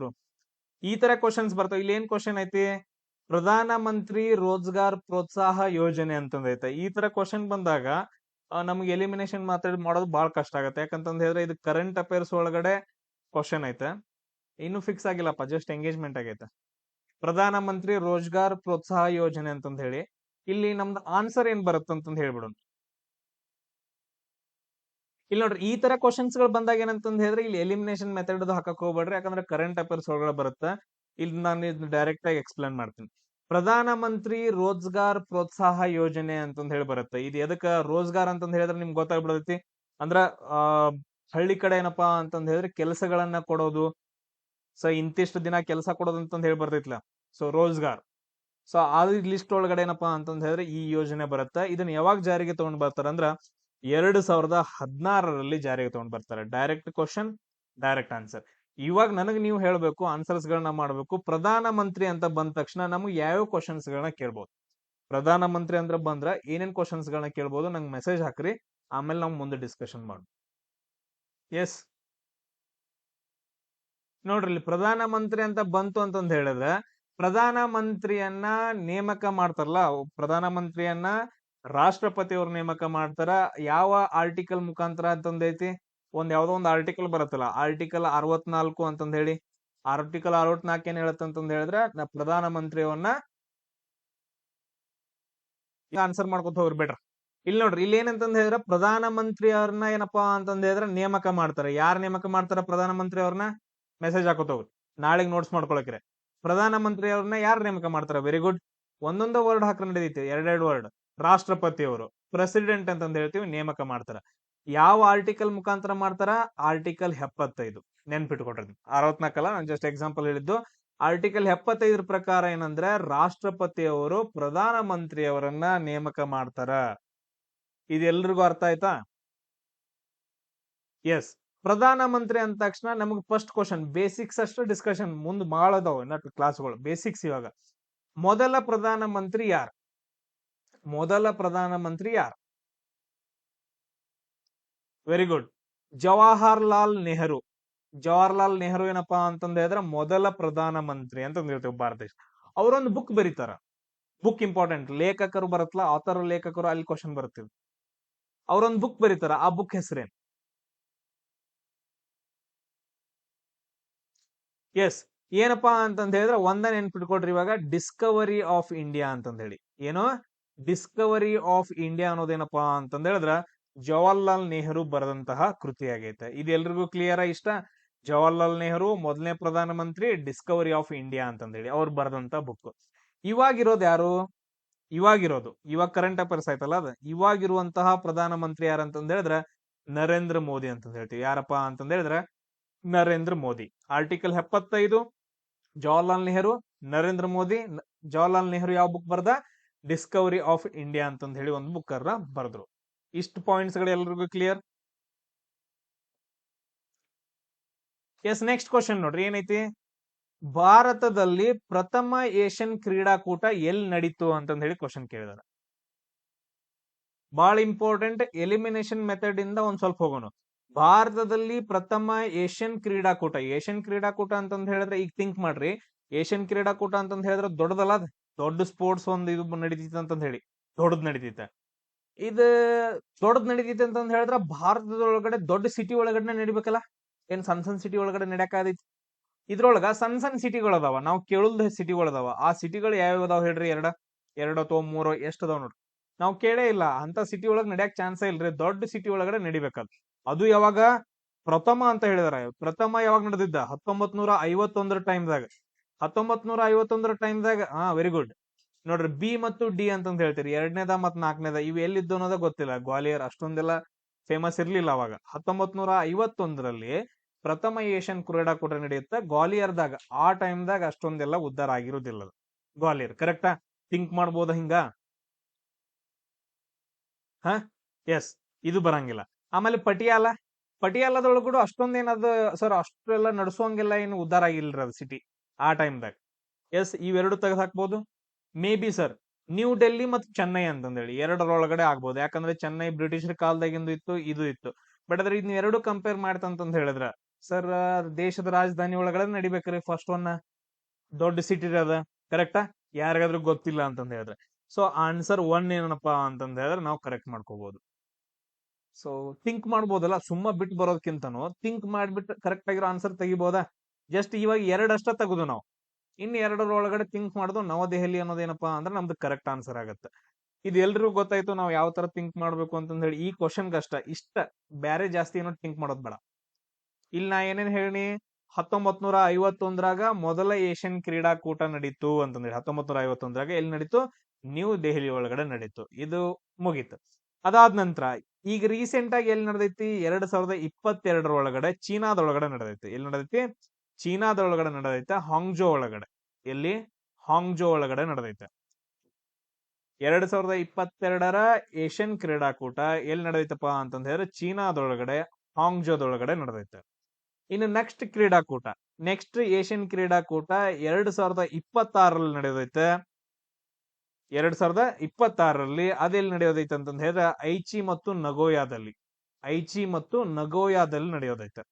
ಒಬ್ರು. ಈ ತರ ಕ್ವಶನ್ಸ್ ಬರ್ತಾವ. ಇಲ್ಲಿ ಏನ್ ಕ್ವಶನ್ ಐತಿ, ಪ್ರಧಾನ ಮಂತ್ರಿ ರೋಜ್ಗಾರ್ ಪ್ರೋತ್ಸಾಹ ಯೋಜನೆ ಅಂತಂದೈತೆ. ಈ ತರ ಕ್ವಶನ್ ಬಂದಾಗ ನಮ್ಗೆ ಎಲಿಮಿನೇಷನ್ ಮಾಡೋದು ಬಹಳ ಕಷ್ಟ ಆಗತ್ತೆ. ಯಾಕಂತಂದ್ ಹೇಳಿದ್ರೆ ಇದು ಕರೆಂಟ್ ಅಫೇರ್ಸ್ ಒಳಗಡೆ ಕ್ವಶನ್ ಐತೆ, ಇನ್ನು ಫಿಕ್ಸ್ ಆಗಿಲ್ಲಪ್ಪ, ಜಸ್ಟ್ ಎಂಗೇಜ್ಮೆಂಟ್ ಆಗೈತೆ. ಪ್ರಧಾನ ಮಂತ್ರಿ ರೋಜ್ಗಾರ್ ಪ್ರೋತ್ಸಾಹ ಯೋಜನೆ ಅಂತಂದ್ ಹೇಳಿ ಇಲ್ಲಿ ನಮ್ದು ಆನ್ಸರ್ ಏನ್ ಬರುತ್ತಂತಂದ್ ಹೇಳ್ಬಿಡೋಣ. ಇಲ್ಲಿ ನೋಡ್ರಿ, ಈ ತರ ಕ್ವಶನ್ಸ್ ಗಳು ಬಂದಾಗ ಏನಂತಂದ್ ಹೇಳಿದ್ರೆ ಇಲ್ಲಿ ಎಲಿಮಿನೇಷನ್ ಮೆಥಡ್ ಹಾಕಕ್ ಹೋಗ್ಬೇಡ್ರಿ, ಯಾಕಂದ್ರೆ ಕರೆಂಟ್ ಅಫೇರ್ಸ್ ಒಳಗಡೆ ಬರುತ್ತೆ. ಇಲ್ಲಿ ನಾನು ಇದು ಡೈರೆಕ್ಟ್ ಆಗಿ ಎಕ್ಸ್ಪ್ಲೇನ್ ಮಾಡ್ತೀನಿ. ಪ್ರಧಾನ ಮಂತ್ರಿ ರೋಜ್ಗಾರ್ ಪ್ರೋತ್ಸಾಹ ಯೋಜನೆ ಅಂತಂದ್ ಹೇಳಿ ಬರುತ್ತೆ. ಇದು ಎದಕ್ಕ ರೋಜ್ಗಾರ್ ಅಂತಂದ್ ಹೇಳಿದ್ರೆ ನಿಮ್ಗೆ ಗೊತ್ತಾಗ್ಬಿಡತೈತಿ. ಅಂದ್ರ ಹಳ್ಳಿ ಕಡೆ ಏನಪ್ಪಾ ಅಂತಂದ್ ಹೇಳಿದ್ರೆ ಕೆಲಸಗಳನ್ನ ಕೊಡೋದು, ಸೊ ಇಂತಿಷ್ಟು ದಿನ ಕೆಲಸ ಕೊಡೋದು ಅಂತಂದ್ ಹೇಳಿ ಬರ್ತೈತ್ಲ, ಸೊ ರೋಜ್ಗಾರ್. ಸೊ ಆ ಲಿಸ್ಟ್ ಒಳಗಡೆ ಏನಪ್ಪಾ ಅಂತಂದ್ ಹೇಳಿದ್ರೆ ಈ ಯೋಜನೆ ಬರುತ್ತೆ. ಇದನ್ನ ಯಾವಾಗ ಜಾರಿಗೆ ತಗೊಂಡ್ ಬರ್ತಾರ ಅಂದ್ರ 2016ರಲ್ಲಿ ಜಾರಿಗೆ ತಗೊಂಡ್ ಬರ್ತಾರೆ. Direct question, direct answer. ಇವಾಗ ನನಗ್ ನೀವು ಹೇಳ್ಬೇಕು, ಆನ್ಸರ್ಸ್ ಗಳನ್ನ ಮಾಡ್ಬೇಕು. ಪ್ರಧಾನ ಮಂತ್ರಿ ಅಂತ ಬಂದ ತಕ್ಷಣ ನಮ್ಗೆ ಯಾವ್ಯಾವ ಕ್ವಶನ್ಸ್ ಗಳನ್ನ ಕೇಳ್ಬೋದು, ಪ್ರಧಾನ ಮಂತ್ರಿ ಅಂದ್ರೆ ಬಂದ್ರ ಏನೇನ್ ಕ್ವಶನ್ಸ್ ಗಳನ್ನ ಕೇಳ್ಬೋದು, ನಂಗೆ ಮೆಸೇಜ್ ಹಾಕ್ರಿ, ಆಮೇಲೆ ನಾವು ಮುಂದೆ ಡಿಸ್ಕಷನ್ ಮಾಡೋಣ. ಎಸ್ ನೋಡ್ರಿ, ಇಲ್ಲಿ ಪ್ರಧಾನ ಮಂತ್ರಿ ಅಂತ ಬಂತು ಅಂತಂದ್ ಹೇಳಿದ್ರೆ ಪ್ರಧಾನ ಮಂತ್ರಿಯನ್ನ ನೇಮಕ ಮಾಡ್ತಾರಲ್ಲ, ಪ್ರಧಾನ ಮಂತ್ರಿಯನ್ನ ರಾಷ್ಟ್ರಪತಿ ಅವ್ರು ನೇಮಕ ಮಾಡ್ತಾರ. ಯಾವ ಆರ್ಟಿಕಲ್ ಮುಖಾಂತರ ಅಂತಂದೈತಿ, ಯಾವ್ದೋ ಒಂದು ಆರ್ಟಿಕಲ್ ಬರುತ್ತಲ್ಲ, ಆರ್ಟಿಕಲ್ 64 ಅಂತಂದ್ ಹೇಳಿ. ಆರ್ಟಿಕಲ್ 64 ಏನ್ ಹೇಳತ್ತಂತಂದ್ ಹೇಳಿದ್ರೆ ಪ್ರಧಾನ ಮಂತ್ರಿಯವನ್ನ ಆನ್ಸರ್ ಮಾಡ್ಕೊತ ಹೋಗ್ರಿ ಬೆಟ್ರ. ಇಲ್ಲಿ ನೋಡ್ರಿ, ಇಲ್ಲಿ ಏನಂತಂದ್ ಹೇಳಿದ್ರೆ ಪ್ರಧಾನ ಮಂತ್ರಿ ಅವ್ರನ್ನ ಏನಪ್ಪಾ ಅಂತಂದ್ ಹೇಳಿದ್ರೆ ನೇಮಕ ಮಾಡ್ತಾರೆ. ಯಾರು ನೇಮಕ ಮಾಡ್ತಾರ ಪ್ರಧಾನ ಮಂತ್ರಿ ಅವ್ರನ್ನ, ಮೆಸೇಜ್ ಹಾಕೋತ ಹೋಗ್ರಿ, ನಾಳೆಗ್ ನೋಟ್ಸ್ ಮಾಡ್ಕೊಳಕ್ರೆ. ಪ್ರಧಾನ ಮಂತ್ರಿ ಅವ್ರನ್ನ ಯಾರು ನೇಮಕ ಮಾಡ್ತಾರ, ವೆರಿ ಗುಡ್. ಒಂದೊಂದು ವರ್ಡ್ ಹಾಕ್ರೆ ನಡೀತಿ, ಎರಡೆರಡು ವರ್ಡ್. ರಾಷ್ಟ್ರಪತಿ ಅವರು, ಪ್ರೆಸಿಡೆಂಟ್ ಅಂತಂದ್ ಹೇಳ್ತೀವಿ, ನೇಮಕ ಮಾಡ್ತಾರ. ಯಾವ ಆರ್ಟಿಕಲ್ ಮುಖಾಂತರ ಮಾಡ್ತಾರ, ಆರ್ಟಿಕಲ್ 75. ನೆನ್ಪಿಟ್ಕೊಟ್ರಿ, 64 ನಾನು ಜಸ್ಟ್ ಎಕ್ಸಾಂಪಲ್ ಹೇಳಿದ್ದು. ಆರ್ಟಿಕಲ್ 75 ಪ್ರಕಾರ ಏನಂದ್ರೆ ರಾಷ್ಟ್ರಪತಿ ಅವರು ಪ್ರಧಾನ ಮಂತ್ರಿ ಅವರನ್ನ ನೇಮಕ ಮಾಡ್ತಾರ. ಇದೆಲ್ರಿಗೂ ಅರ್ಥ ಆಯ್ತಾ? ಎಸ್. ಪ್ರಧಾನ ಮಂತ್ರಿ ಅಂದ ತಕ್ಷಣ ನಮಗೆ ಫಸ್ಟ್ ಕ್ವಶನ್, ಬೇಸಿಕ್ಸ್ ಅಷ್ಟು ಡಿಸ್ಕಷನ್ ಮುಂದ್ ಬಹಳ ಅದಾವ ಕ್ಲಾಸ್ಗಳು. ಬೇಸಿಕ್ಸ್ ಇವಾಗ, ಮೊದಲ ಪ್ರಧಾನ ಮಂತ್ರಿ ಯಾರು, ಮೊದಲ ಪ್ರಧಾನ ಮಂತ್ರಿ ಯಾರು? Very good, Jawaharlal Nehru. ಜವಾಹರ್ಲಾಲ್ ನೆಹರು ಏನಪ್ಪಾ ಅಂತಂದ ಹೇಳಿದ್ರೆ ಮೊದಲ ಪ್ರಧಾನ ಮಂತ್ರಿ ಅಂತಂದ್ ಹೇಳ್ತೇವೆ ಭಾರತ ದೇಶ. ಅವರೊಂದು ಬುಕ್ ಬರೀತಾರ, ಬುಕ್ ಇಂಪಾರ್ಟೆಂಟ್. ಲೇಖಕರು ಬರುತ್ತಲ್ಲ, ಆಥರ್ ಲೇಖಕರು, ಅಲ್ಲಿ ಕ್ವಶನ್ ಬರುತ್ತೆ. ಅವರೊಂದು ಬುಕ್ ಬರೀತಾರ, ಆ ಬುಕ್ ಹೆಸರೇನು? ಎಸ್, ಏನಪ್ಪಾ ಅಂತಂದ ಹೇಳಿದ್ರೆ ಒಂದ ನೆನ್ಪಿಟ್ಕೊಡ್ರಿ ಇವಾಗ, ಡಿಸ್ಕವರಿ ಆಫ್ ಇಂಡಿಯಾ ಅಂತಂದ ಹೇಳಿ. ಏನೋ ಡಿಸ್ಕವರಿ ಆಫ್ ಇಂಡಿಯಾ ಅನ್ನೋದೇನಪ್ಪಾ ಅಂತಂದ ಹೇಳಿದ್ರ ಜವಾಹರ್ಲಾಲ್ ನೆಹರು ಬರೆದಂತಹ ಕೃತಿ ಆಗೈತೆ. ಇದು ಎಲ್ರಿಗೂ ಕ್ಲಿಯರ್ ಇಷ್ಟ. ಜವಾಹರ್ಲಾಲ್ ನೆಹರು ಮೊದಲನೇ Pradhan Mantri, Discovery of India ಅಂತಂದ ಹೇಳಿ ಅವ್ರು ಬರೆದಂತ ಬುಕ್. ಇವಾಗಿರೋದು ಯಾರು, ಇವಾಗ ಕರೆಂಟ್ ಅಫೇರ್ಸ್ ಆಯ್ತಲ್ಲ, ಅದು ಇವಾಗಿರುವಂತಹ ಪ್ರಧಾನ ಮಂತ್ರಿ ಯಾರಂತಂದ ಹೇಳಿದ್ರೆ ನರೇಂದ್ರ ಮೋದಿ ಅಂತಂದ ಹೇಳ್ತೀವಿ. ಯಾರಪ್ಪಾ ಅಂತಂದ ಹೇಳಿದ್ರೆ ನರೇಂದ್ರ ಮೋದಿ. ಆರ್ಟಿಕಲ್ 75, ಜವಾಹರ್ಲಾಲ್ ನೆಹರು, ನರೇಂದ್ರ ಮೋದಿ. ಜವಾಹರ್ಲಾಲ್ ನೆಹರು ಯಾವ ಬುಕ್ ಬರ್ದ, ಡಿಸ್ಕವರಿ ಆಫ್ ಇಂಡಿಯಾ ಅಂತಂದ ಹೇಳಿ ಒಂದು ಬುಕ್ ಬರೆದ್ರು. ಇಷ್ಟು ಪಾಯಿಂಟ್ಸ್ ಗಳು ಎಲ್ರಿಗೂ ಕ್ಲಿಯರ್? ಎಸ್, ನೆಕ್ಸ್ಟ್ ಕ್ವಶನ್ ನೋಡ್ರಿ, ಏನೈತಿ, ಭಾರತದಲ್ಲಿ ಪ್ರಥಮ ಏಷ್ಯನ್ ಕ್ರೀಡಾಕೂಟ ಎಲ್ಲಿ ನಡೀತು ಅಂತಂದ ಹೇಳಿ ಕ್ವಶನ್ ಕೇಳಿದಾರ. ಬಹಳ ಇಂಪಾರ್ಟೆಂಟ್. ಎಲಿಮಿನೇಷನ್ ಮೆಥಡ್ ಇಂದ ಒಂದ್ ಸ್ವಲ್ಪ ಹೋಗೋಣ. ಭಾರತದಲ್ಲಿ ಪ್ರಥಮ ಏಷ್ಯನ್ ಕ್ರೀಡಾಕೂಟ, ಏಷ್ಯನ್ ಕ್ರೀಡಾಕೂಟ ಅಂತಂದ್ ಹೇಳಿದ್ರೆ ಈಗ ಥಿಂಕ್ ಮಾಡ್ರಿ, ಏಷ್ಯನ್ ಕ್ರೀಡಾಕೂಟ ಅಂತಂದ್ ಹೇಳಿದ್ರೆ ದೊಡ್ಡದಲ್ಲ, ದೊಡ್ಡ ಸ್ಪೋರ್ಟ್ಸ್ ಒಂದು ಇದು ನಡೀತಿತ್ತು ಅಂತಂದ್ ಹೇಳಿ, ದೊಡ್ಡದ್ ನಡೀತಿತ್ತ. ಇದು ದೊಡ್ಡದ್ ನಡೀತಿತ್ತು ಅಂತಂದ್ ಹೇಳಿದ್ರೆ ಭಾರತದೊಳಗಡೆ ದೊಡ್ಡ ಸಿಟಿ ಒಳಗಡೆ ನಡಿಬೇಕಲ್ಲ, ಏನ್ ಸಣ್ಣ ಸಣ್ಣ ಸಿಟಿ ಒಳಗಡೆ ನಡ್ಯಾಕೈತಿ? ಇದ್ರೊಳಗ ಸಣ್ಣ ಸಣ್ಣ ಸಿಟಿಗಳು ಅದಾವ, ನಾವು ಕೇಳುದ ಸಿಟಿಗಳು ಅದಾವ. ಆ ಸಿಟಿಗಳು ಯಾವ್ಯಾವ ಅದಾವ ಹೇಳ್ರಿ? ಎರಡು ಅಥವಾ ಮೂರು, ಎಷ್ಟು ಅದಾವ ನೋಡ್ರಿ. ನಾವು ಕೇಳೇ ಇಲ್ಲ, ಅಂತ ಸಿಟಿ ಒಳಗ್ ನಡ್ಯಾಕ್ ಚಾನ್ಸೇ ಇಲ್ರಿ. ದೊಡ್ಡ ಸಿಟಿ ಒಳಗಡೆ ನಡಿಬೇಕಲ್ಲ. ಅದು ಯಾವಾಗ ಪ್ರಥಮ ಅಂತ ಹೇಳಿದಾರೆ. ಪ್ರಥಮ ಯಾವಾಗ ನಡೆದಿದ್ದ? 1951 ಟೈಮ್ದಾಗ. 1951 ಟೈಮ್ದಾಗ. Very good. ನೋಡ್ರಿ, ಬಿ ಮತ್ತು ಡಿ ಅಂತಂದ್ ಹೇಳ್ತೀರಿ, ಎರಡನೇದ ಮತ್ ನಾಲ್ಕನೇದ ಇವು ಎಲ್ಲಿದ್ದು ಅನ್ನೋದ ಗೊತ್ತಿಲ್ಲ. ಗ್ವಾಲಿಯರ್ ಅಷ್ಟೊಂದೆಲ್ಲ ಫೇಮಸ್ ಇರ್ಲಿಲ್ಲ ಅವಾಗ. 1951ರಲ್ಲಿ ಪ್ರಥಮ ಏಷ್ಯನ್ ಕ್ರೀಡಾಕೂಟ ನಡೆಯುತ್ತೆ ಗ್ವಾಲಿಯರ್ದಾಗ. ಆ ಟೈಮ್ದಾಗ ಅಷ್ಟೊಂದೆಲ್ಲ ಉದ್ಧಾರ ಆಗಿರುವುದಿಲ್ಲ ಗ್ವಾಲಿಯರ್. ಕರೆಕ್ಟಾ? ಥಿಂಕ್ ಮಾಡ್ಬೋದ ಹಿಂಗ? ಎಸ್, ಇದು ಬರಂಗಿಲ್ಲ. ಆಮೇಲೆ ಪಟಿಯಾಲದೊಳಗೂ ಅಷ್ಟೊಂದೇನದು ಸರ್, ಅಷ್ಟೆಲ್ಲ ನಡ್ಸೋಂಗೆಲ್ಲ ಏನು ಉದ್ಧಾರ ಆಗಿಲ್ರಿ ಅದು ಸಿಟಿ ಆ ಟೈಮ್ದಾಗ. ಎಸ್, ಇವೆರಡು ತೆಗೆದು ಹಾಕ್ಬೋದು. May be sir new Delhi ಮತ್ತು ಚೆನ್ನೈ ಅಂತಂದೇಳಿ ಎರಡರೊಳಗಡೆ ಆಗ್ಬೋದು. ಯಾಕಂದ್ರೆ ಚೆನ್ನೈ ಬ್ರಿಟಿಷರ್ ಕಾಲದಾಗಿಂದು ಇತ್ತು, ಇದು ಇತ್ತು. ಬಟ್ ಅದ್ರ ಇದ್ನ ಎರಡು ಕಂಪೇರ್ ಮಾಡ್ತಂತಂದ್ ಹೇಳಿದ್ರ ಸರ್ ದೇಶದ ರಾಜಧಾನಿ ಒಳಗಡೆ ನಡಿಬೇಕ್ರಿ ಫಸ್ಟ್ ಒನ್. ದೊಡ್ಡ ಸಿಟಿ ಅದ ಕರೆಕ್ಟಾ, ಯಾರಿಗಾದ್ರೂ ಗೊತ್ತಿಲ್ಲ ಅಂತಂದ ಹೇಳಿದ್ರೆ. ಸೊ ಆನ್ಸರ್ ಒನ್ ಏನಪ್ಪಾ ಅಂತಂದ ಹೇಳಿದ್ರೆ ನಾವು ಕರೆಕ್ಟ್ ಮಾಡ್ಕೋಬಹುದು. ಸೊ ಥಿಂಕ್ ಮಾಡ್ಬೋದಲ್ಲ, ಸುಮ್ಮ ಬಿಟ್ಟು ಬರೋದಕ್ಕಿಂತನೂ ಥಿಂಕ್ ಮಾಡ್ಬಿಟ್ಟು ಕರೆಕ್ಟ್ ಆಗಿರೋ ಆನ್ಸರ್ ತೆಗಿಬೋದಾ. ಜಸ್ಟ್ ಇವಾಗ ಎರಡಷ್ಟ ತೆಗೆದು ನಾವು ಇನ್ನು ಎರಡರ ಒಳಗಡೆ ಥಿಂಕ್ ಮಾಡೋದು ನವದೆಹಲಿ ಅನ್ನೋದೇನಪ್ಪಾ ಅಂದ್ರೆ ನಮ್ದು ಕರೆಕ್ಟ್ ಆನ್ಸರ್ ಆಗತ್ತೆ. ಇದು ಎಲ್ರಿಗೂ ಗೊತ್ತಾಯ್ತು ನಾವು ಯಾವ ತರ ಥಿಂಕ್ ಮಾಡ್ಬೇಕು ಅಂತಂದ ಹೇಳಿ. ಈ ಕ್ವಶನ್ ಕಷ್ಟ ಇಷ್ಟ, ಬ್ಯಾರೆ ಜಾಸ್ತಿ ಏನೋ ಥಿಂಕ್ ಮಾಡೋದ್ ಬೇಡ. ಇಲ್ಲಿ ನಾ ಏನೇನ್ ಹೇಳಿ, 1951ರಾಗ ಮೊದಲ ಏಷ್ಯನ್ ಕ್ರೀಡಾಕೂಟ ನಡೀತು ಅಂತಂದ್ರೆ 1951ರಾಗ ಎಲ್ಲಿ ನಡೀತು, ನ್ಯೂ ದೆಹಲಿ ಒಳಗಡೆ ನಡೀತು. ಇದು ಮುಗೀತು. ಅದಾದ ನಂತರ ಈಗ ರೀಸೆಂಟ್ ಆಗಿ ಎಲ್ಲಿ ನಡೆದೈತಿ, 2022 ಒಳಗಡೆ ಚೀನಾದೊಳಗಡೆ ನಡೆದೈತಿ. ಎಲ್ಲಿ ನಡೆದೈತಿ, ಚೀನಾದೊಳಗಡೆ ನಡೆದೈತೆ, ಹಾಂಗ್ಜೋ ಒಳಗಡೆ. ಎಲ್ಲಿ, ಹಾಂಗ್ಜೋ ಒಳಗಡೆ ನಡೆದೈತೆ. 2022ರ ಏಷ್ಯನ್ ಕ್ರೀಡಾಕೂಟ ಎಲ್ಲಿ ನಡೆದೈತಪ್ಪ ಅಂತಂದ ಹೇಳಿದ್ರೆ ಚೀನಾದೊಳಗಡೆ ಹಾಂಗ್ಜೋದೊಳಗಡೆ ನಡೆದೈತೆ. ಇನ್ನು ನೆಕ್ಸ್ಟ್ ಕ್ರೀಡಾಕೂಟ, ನೆಕ್ಸ್ಟ್ ಏಷ್ಯನ್ ಕ್ರೀಡಾಕೂಟ 2026ರಲ್ಲಿ ನಡೆದೈತೆ. 2026ರಲ್ಲಿ ಅದೆಲ್ಲಿ ನಡೆಯೋದೈತೆ ಅಂತಂದ ಹೇಳಿದ್ರೆ ಐಚಿ ಮತ್ತು ನಗೋಯಾದಲ್ಲಿ, ಐಚಿ ಮತ್ತು ನಗೋಯಾದಲ್ಲಿ ನಡೆಯೋದೈತೆ.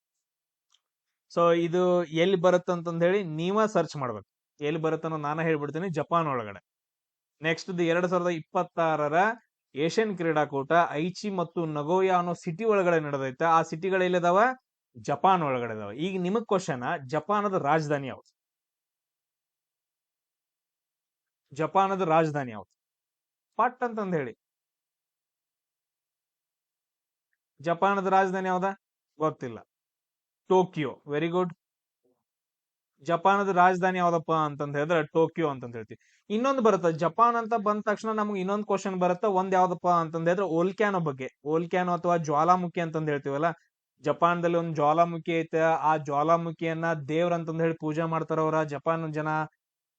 ಸೊ ಇದು ಎಲ್ಲಿ ಬರುತ್ತಂತಂದ ಹೇಳಿ ನೀವ ಸರ್ಚ್ ಮಾಡ್ಬೇಕು. ಎಲ್ಲಿ ಬರುತ್ತನ್ನೋ ನಾನು ಹೇಳ್ಬಿಡ್ತೀನಿ, ಜಪಾನ್ ಒಳಗಡೆ. ನೆಕ್ಸ್ಟ್ 2026ರ ಏಷ್ಯನ್ ಕ್ರೀಡಾಕೂಟ ಐಚಿ ಮತ್ತು ನಗೋಯಾ ಅನ್ನೋ ಸಿಟಿ ಒಳಗಡೆ ನಡೆದೈತೆ. ಆ ಸಿಟಿಗಳು ಎಲ್ಲಿದಾವ, ಜಪಾನ್ ಒಳಗಡೆ ಇದಾವ. ಈಗ ನಿಮಗ್ ಕ್ವಶನ್, ಜಪಾನದ ರಾಜಧಾನಿ ಯಾವ್ದು, ಜಪಾನದ ರಾಜಧಾನಿ ಯಾವ್ದು ಪಟ್ ಅಂತಂದ ಹೇಳಿ. ಜಪಾನದ ರಾಜಧಾನಿ ಯಾವ್ದ ಗೊತ್ತಿಲ್ಲ, ಟೋಕಿಯೋ. Very good. ಜಪಾನದ ರಾಜಧಾನಿ ಯಾವ್ದಪ್ಪ ಅಂತಂದ ಹೇಳಿದ್ರೆ ಟೋಕಿಯೋ ಅಂತಂದ ಹೇಳ್ತೀವಿ. ಇನ್ನೊಂದು ಬರುತ್ತೆ, ಜಪಾನ್ ಅಂತ ಬಂದ ತಕ್ಷಣ ನಮ್ಗೆ ಇನ್ನೊಂದು ಕ್ವಶನ್ ಬರುತ್ತೆ. ಒಂದ್ ಯಾವ್ದಪ್ಪ ಅಂತಂದ ಹೇಳಿದ್ರೆ ಓಲ್ಕ್ಯಾನೋ ಬಗ್ಗೆ. ಓಲ್ಕ್ಯಾನೋ ಅಥವಾ ಜ್ವಾಲಾಮುಖಿ ಅಂತಂದ ಹೇಳ್ತೀವಲ್ಲ, ಜಪಾನ್ದಲ್ಲಿ ಒಂದು ಜ್ವಾಲಾಮುಖಿ ಐತೆ. ಆ ಜ್ವಾಲಾಮುಖಿಯನ್ನ ದೇವ್ರ ಅಂತಂದ ಹೇಳಿ ಪೂಜೆ ಮಾಡ್ತಾರ ಅವ್ರ ಜಪಾನ್ ಜನ.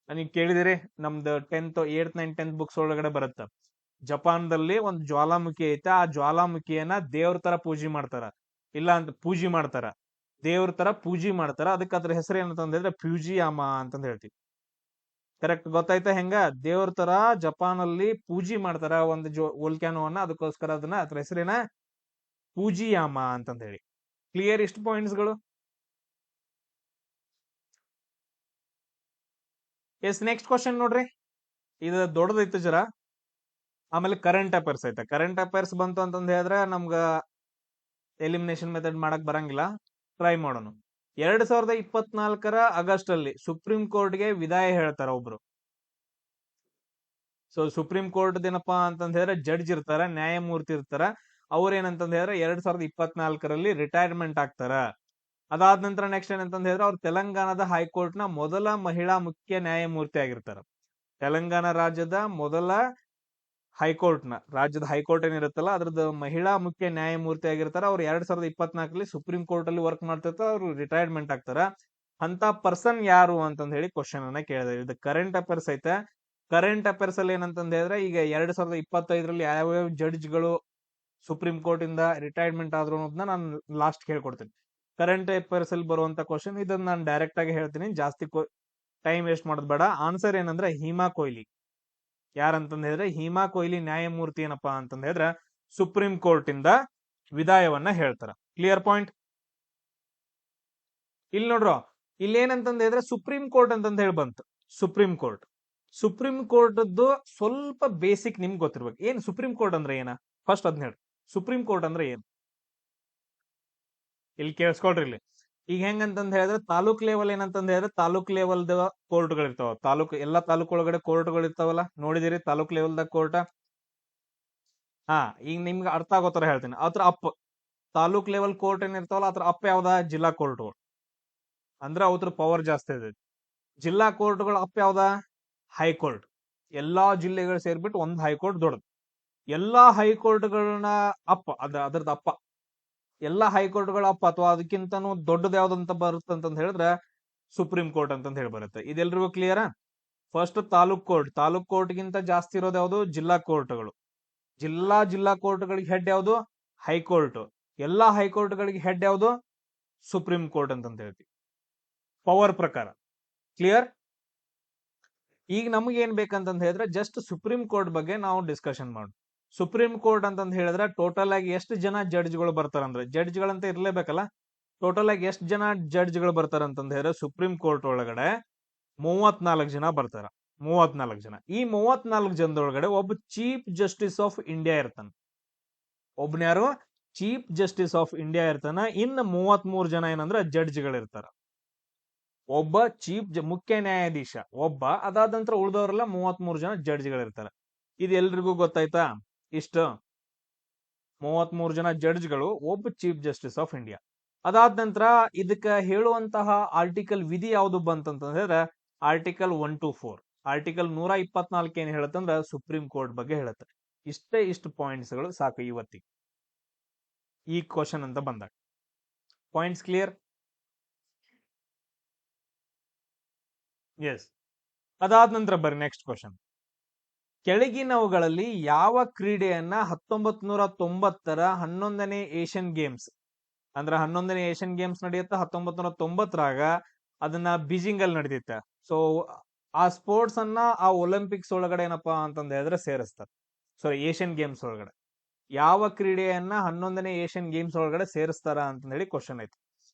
ನೀವ್ ಕೇಳಿದಿರಿ, ನಮ್ದು 10th 8th 9th 10th books ಒಳಗಡೆ ಬರುತ್ತೆ. ಜಪಾನ್ದಲ್ಲಿ ಒಂದು ಜ್ವಾಲಾಮುಖಿ ಐತೆ. ಆ ಜ್ವಾಲಾಮುಖಿಯನ್ನ ದೇವ್ರ ತರ ಪೂಜೆ ಮಾಡ್ತಾರ, ಇಲ್ಲ ಅಂತ ಪೂಜೆ ಮಾಡ್ತಾರ, ದೇವ್ರ ತರ ಪೂಜೆ ಮಾಡ್ತಾರ. ಅದಕ್ಕೆ ಅದ್ರ ಹೆಸರು ಏನಂತಂದ ಹೇಳಿದ್ರೆ ಫ್ಯೂಜಿಯಾಮ ಅಂತಂದ ಹೇಳ್ತೀವಿ. ಕರೆಕ್ಟ್ ಗೊತ್ತಾಯ್ತಾ ಹೆಂಗ, ದೇವ್ರ ತರ ಜಪಾನ್ ಅಲ್ಲಿ ಪೂಜೆ ಮಾಡ್ತಾರ ಒಂದು ವೋಲ್ಕ್ಯಾನೋವನ್ನ. ಅದಕ್ಕೋಸ್ಕರ ಅದನ್ನ ಅದ್ರ ಹೆಸರೇನ ಫೂಜಿಯಾಮ ಅಂತಂದ ಹೇಳಿ. ಕ್ಲಿಯರ್ ಇಷ್ಟು ಪಾಯಿಂಟ್ಸ್ ಗಳು. ಎಸ್, ನೆಕ್ಸ್ಟ್ ಕ್ವಶನ್ ನೋಡ್ರಿ, ಇದು ದೊಡ್ಡದೈತೆ ಜರ. ಆಮೇಲೆ ಕರೆಂಟ್ ಅಫೇರ್ಸ್ ಐತೆ. ಕರೆಂಟ್ ಅಫೇರ್ಸ್ ಬಂತು ಅಂತಂದ ಹೇಳಿದ್ರೆ ನಮ್ಗ ಎಲಿಮಿನೇಷನ್ ಮೆಥಡ್ ಮಾಡಕ್ ಬರಂಗಿಲ್ಲ, ಟ್ರೈ ಮಾಡೋಣ. 2024ರ ಆಗಸ್ಟ್ ಅಲ್ಲಿ ಸುಪ್ರೀಂ ಕೋರ್ಟ್ಗೆ ವಿದಾಯ ಹೇಳ್ತಾರ ಒಬ್ರು. ಸೊ ಸುಪ್ರೀಂ ಕೋರ್ಟ್ ಏನಪ್ಪಾ ಅಂತಂದ ಹೇಳಿದ್ರೆ ಜಡ್ಜ್ ಇರ್ತಾರ, ನ್ಯಾಯಮೂರ್ತಿ ಇರ್ತಾರ. ಅವ್ರೇನಂತಂದ ಹೇಳಿದ್ರೆ 2024ರಲ್ಲಿ ರಿಟೈರ್ಮೆಂಟ್ ಆಗ್ತಾರ. ಅದಾದ ನಂತರ ನೆಕ್ಸ್ಟ್ ಏನಂತಂದ ಹೇಳಿದ್ರೆ ಅವ್ರು ತೆಲಂಗಾಣದ ಹೈಕೋರ್ಟ್ ನ ಮೊದಲ ಮಹಿಳಾ ಮುಖ್ಯ ನ್ಯಾಯಮೂರ್ತಿ ಆಗಿರ್ತಾರ. ತೆಲಂಗಾಣ ರಾಜ್ಯದ ಮೊದಲ ರಾಜ್ಯದ ಹೈಕೋರ್ಟ್ ಏನಿರುತ್ತಲ್ಲ ಅದ್ರದ್ದು ಮಹಿಳಾ ಮುಖ್ಯ ನ್ಯಾಯಮೂರ್ತಿ ಆಗಿರ್ತಾರ. ಅವ್ರು 2024ರಲ್ಲಿ ಸುಪ್ರೀಂ ಕೋರ್ಟ್ ಅಲ್ಲಿ ವರ್ಕ್ ಮಾಡ್ತಿರ್ತಾರ. ಅವ್ರು ರಿಟೈರ್ಮೆಂಟ್ ಆಗ್ತಾರ. ಅಂತ ಪರ್ಸನ್ ಯಾರು ಅಂತಂದ ಹೇಳಿ ಕ್ವಶನ್ ಅನ್ನ ಕೇಳಿದ್ರೆ, ಇದು ಕರೆಂಟ್ ಅಫೇರ್ಸ್ ಐತೆ. ಕರೆಂಟ್ ಅಫೇರ್ಸ್ ಅಲ್ಲಿ ಏನಂತಂದ ಹೇಳಿದ್ರೆ ಈಗ 2025ರಲ್ಲಿ ಯಾವ್ಯಾವ ಜಡ್ಜ್ಗಳು ಸುಪ್ರೀಂ ಕೋರ್ಟ್ ಇಂದ ರಿಟೈರ್ಮೆಂಟ್ ಆದ್ರು ಅನ್ನೋದನ್ನ ನಾನು ಲಾಸ್ಟ್ ಹೇಳ್ಕೊಡ್ತೀನಿ. ಕರೆಂಟ್ ಅಫೇರ್ಸ್ ಅಲ್ಲಿ ಬರುವಂತ ಕ್ವಶನ್ ಇದನ್ನ ನಾನು ಡೈರೆಕ್ಟ್ ಆಗಿ ಹೇಳ್ತೀನಿ, ಜಾಸ್ತಿ ಟೈಮ್ ವೇಸ್ಟ್ ಮಾಡೋದ್ ಬೇಡ. ಆನ್ಸರ್ ಏನಂದ್ರೆ ಹಿಮಾ ಕೊಹ್ಲಿ. ಯಾರಂತಂದ ಹೇಳಿದ್ರೆ ಹಿಮಾ ಕೊಹ್ಲಿ ನ್ಯಾಯಮೂರ್ತಿ ಏನಪ್ಪಾ ಅಂತಂದ ಹೇಳಿದ್ರೆ ಸುಪ್ರೀಂ ಕೋರ್ಟ್ ಇಂದ ವಿದಾಯವನ್ನ ಹೇಳ್ತಾರ. Clear point. ಇಲ್ಲಿ ನೋಡ್ರು, ಇಲ್ಲಿ ಏನಂತಂದ ಹೇಳಿದ್ರೆ ಸುಪ್ರೀಂ ಕೋರ್ಟ್ ಅಂತಂದ ಹೇಳಿ ಬಂತು. ಸುಪ್ರೀಂ ಕೋರ್ಟ್, ಸುಪ್ರೀಂ ಕೋರ್ಟ್ ಸ್ವಲ್ಪ ಬೇಸಿಕ್ ನಿಮ್ಗೆ ಗೊತ್ತಿರ್ಬೇಕು. ಏನ್ ಸುಪ್ರೀಂ ಕೋರ್ಟ್ ಅಂದ್ರೆ ಏನ, ಫಸ್ಟ್ ಅದ್ನ ಹೇಳಿ. ಸುಪ್ರೀಂ ಕೋರ್ಟ್ ಅಂದ್ರೆ ಏನು ಇಲ್ಲಿ ಕೇಳಿಸ್ಕೊಳ್ರಿ. ಇಲ್ಲಿ ಈಗ ಹೆಂಗಂತಂದ ಹೇಳಿದ್ರೆ ತಾಲೂಕ್ ಲೆವೆಲ್ ಏನಂತಂದ ಹೇಳಿದ್ರೆ ತಾಲೂಕ್ ಲೆವೆಲ್ ಕೋರ್ಟ್ಗಳು ಇರ್ತಾವ. ಎಲ್ಲಾ ತಾಲೂಕ್ ಒಳಗಡೆ ಕೋರ್ಟ್ಗಳು ಇರ್ತಾವಲ್ಲ, ನೋಡಿದಿರಿ ತಾಲೂಕ್ ಲೆವೆಲ್ದಾಗ ಕೋರ್ಟ್. ಈಗ ನಿಮ್ಗೆ ಅರ್ಥ ಆಗೋ ತರ ಹೇಳ್ತೀನಿ. ಅದ್ರ ಅಪ್ ತಾಲೂಕ್ ಲೆವೆಲ್ ಕೋರ್ಟ್ ಏನಿರ್ತಾವಲ್ಲ ಅದ್ರ ಅಪ್ ಯಾವ್ದ, ಜಿಲ್ಲಾ ಕೋರ್ಟ್ಗಳು. ಅಂದ್ರೆ ಅವ್ರ ಪವರ್ ಜಾಸ್ತಿ ಇದೆ. ಜಿಲ್ಲಾ ಕೋರ್ಟ್ಗಳು ಅಪ್ ಯಾವ್ದ, ಹೈಕೋರ್ಟ್. ಎಲ್ಲಾ ಜಿಲ್ಲೆಗಳು ಸೇರ್ಬಿಟ್ಟು ಒಂದ್ ಹೈಕೋರ್ಟ್ ದೊಡ್ಡದು. ಎಲ್ಲಾ ಹೈಕೋರ್ಟ್ಗಳನ್ನ ಅದ್ರದ್ದು ಅಪ್ಪ. ಎಲ್ಲಾ ಹೈಕೋರ್ಟ್ಗಳ ಅಪ್ಪ ಅಥವಾ ಅದಕ್ಕಿಂತನೂ ದೊಡ್ಡದು ಯಾವ್ದಂತ ಬರುತ್ತಂತ ಹೇಳಿದ್ರೆ ಸುಪ್ರೀಂ ಕೋರ್ಟ್ ಅಂತಂದ ಹೇಳಿ ಬರುತ್ತೆ. ಇದೆಲ್ರಿಗೂ clear. First taluk court, taluk court ಗಿಂತ ಜಾಸ್ತಿ ಇರೋದು ಯಾವ್ದು, ಜಿಲ್ಲಾ ಕೋರ್ಟ್ಗಳು. ಜಿಲ್ಲಾ ಕೋರ್ಟ್ಗಳಿಗೆ ಹೆಡ್ ಯಾವ್ದು, ಹೈಕೋರ್ಟ್. ಎಲ್ಲಾ ಹೈಕೋರ್ಟ್ ಗಳಿಗೆ ಹೆಡ್ ಯಾವ್ದು, ಸುಪ್ರೀಂ ಕೋರ್ಟ್ ಅಂತಂತ ಹೇಳ್ತೀವಿ ಪವರ್ ಪ್ರಕಾರ. ಕ್ಲಿಯರ್. ಈಗ ನಮ್ಗೆ ಏನ್ ಬೇಕಂತಂದ ಹೇಳಿದ್ರೆ ಜಸ್ಟ್ ಸುಪ್ರೀಂ ಕೋರ್ಟ್ ಬಗ್ಗೆ ನಾವು ಡಿಸ್ಕಷನ್ ಮಾಡೋಣ. ಸುಪ್ರೀಂ ಕೋರ್ಟ್ ಅಂತಂದ ಹೇಳಿದ್ರೆ ಟೋಟಲ್ ಆಗಿ ಎಷ್ಟು ಜನ ಜಡ್ಜ್ಗಳು ಬರ್ತಾರಂದ್ರೆ, ಜಡ್ಜ್ಗಳಂತ ಇರ್ಲೇಬೇಕಲ್ಲ, ಟೋಟಲ್ ಆಗಿ ಎಷ್ಟು ಜನ ಜಡ್ಜ್ಗಳು ಬರ್ತಾರ ಅಂತಂದ ಹೇಳಿದ್ರೆ ಸುಪ್ರೀಂ ಕೋರ್ಟ್ ಒಳಗಡೆ 34 ಜನ ಬರ್ತಾರ. 34 ಜನ. ಈ 34 ಜನದೊಳಗಡೆ ಒಬ್ಬ ಚೀಫ್ ಜಸ್ಟಿಸ್ ಆಫ್ ಇಂಡಿಯಾ ಇರ್ತಾನ. ಒಬ್ನ ಯಾರು ಚೀಫ್ ಜಸ್ಟಿಸ್ ಆಫ್ ಇಂಡಿಯಾ ಇರ್ತಾನ. ಇನ್ನು 33 ಜನ ಏನಂದ್ರ ಜಡ್ಜ್ಗಳು ಇರ್ತಾರ. ಒಬ್ಬ ಮುಖ್ಯ ನ್ಯಾಯಾಧೀಶ ಒಬ್ಬ, ಅದಾದ ನಂತರ ಉಳಿದವರೆಲ್ಲ 33 ಜನ ಜಡ್ಜ್ಗಳು ಇರ್ತಾರ. ಇದು ಎಲ್ರಿಗೂ ಗೊತ್ತಾಯ್ತಾ? ಇಷ್ಟ 33 ಜನ ಜಡ್ಜ್ಗಳು, ಒಬ್ಬ ಚೀಫ್ ಜಸ್ಟಿಸ್ ಆಫ್ ಇಂಡಿಯಾ. ಅದಾದ ನಂತರ ಇದಕ್ಕ ಹೇಳುವಂತಹ ಆರ್ಟಿಕಲ್ ವಿಧಿ ಯಾವುದು ಬಂತಂತಂದ್ರೆ ಆರ್ಟಿಕಲ್ 124. ಆರ್ಟಿಕಲ್ 124 ಏನ್ ಹೇಳತ್ತಂದ್ರ ಸುಪ್ರೀಂ ಕೋರ್ಟ್ ಬಗ್ಗೆ ಹೇಳತ್ತೆ. ಇಷ್ಟು ಪಾಯಿಂಟ್ಸ್ ಗಳು ಸಾಕು ಇವತ್ತಿಗೆ ಈ ಕ್ವಶನ್ ಅಂತ ಬಂದಾಗ. Points clear? ಎಸ್. ಅದಾದ ನಂತರ ಬರ್ರಿ ನೆಕ್ಸ್ಟ್ ಕ್ವಶನ್. ಕೆಳಗಿನವುಗಳಲ್ಲಿ ಯಾವ ಕ್ರೀಡೆಯನ್ನ 1990ರ 11ನೇ ಏಷ್ಯನ್ ಗೇಮ್ಸ್, ಅಂದ್ರ 11ನೇ ಏಷ್ಯನ್ ಗೇಮ್ಸ್ ನಡೆಯುತ್ತ 1990ರಾಗ ಅದನ್ನ ಬೀಜಿಂಗ್ ಅಲ್ಲಿ ನಡೆದಿತ್ತ. ಸೊ ಆ ಸ್ಪೋರ್ಟ್ಸ್ ಅನ್ನ ಆ ಒಲಿಂಪಿಕ್ಸ್ ಒಳಗಡೆ ಏನಪ್ಪಾ ಅಂತಂದ ಹೇಳಿದ್ರೆ ಸೇರಿಸ್ತಾರೆ. ಸಾರಿ, ಏಷ್ಯನ್ ಗೇಮ್ಸ್ ಒಳಗಡೆ ಯಾವ ಕ್ರೀಡೆಯನ್ನ 11ನೇ ಏಷ್ಯನ್ ಗೇಮ್ಸ್ ಒಳಗಡೆ ಸೇರಿಸ್ತಾರ ಅಂತ ಹೇಳಿ ಕ್ವಶನ್ ಐತೆ.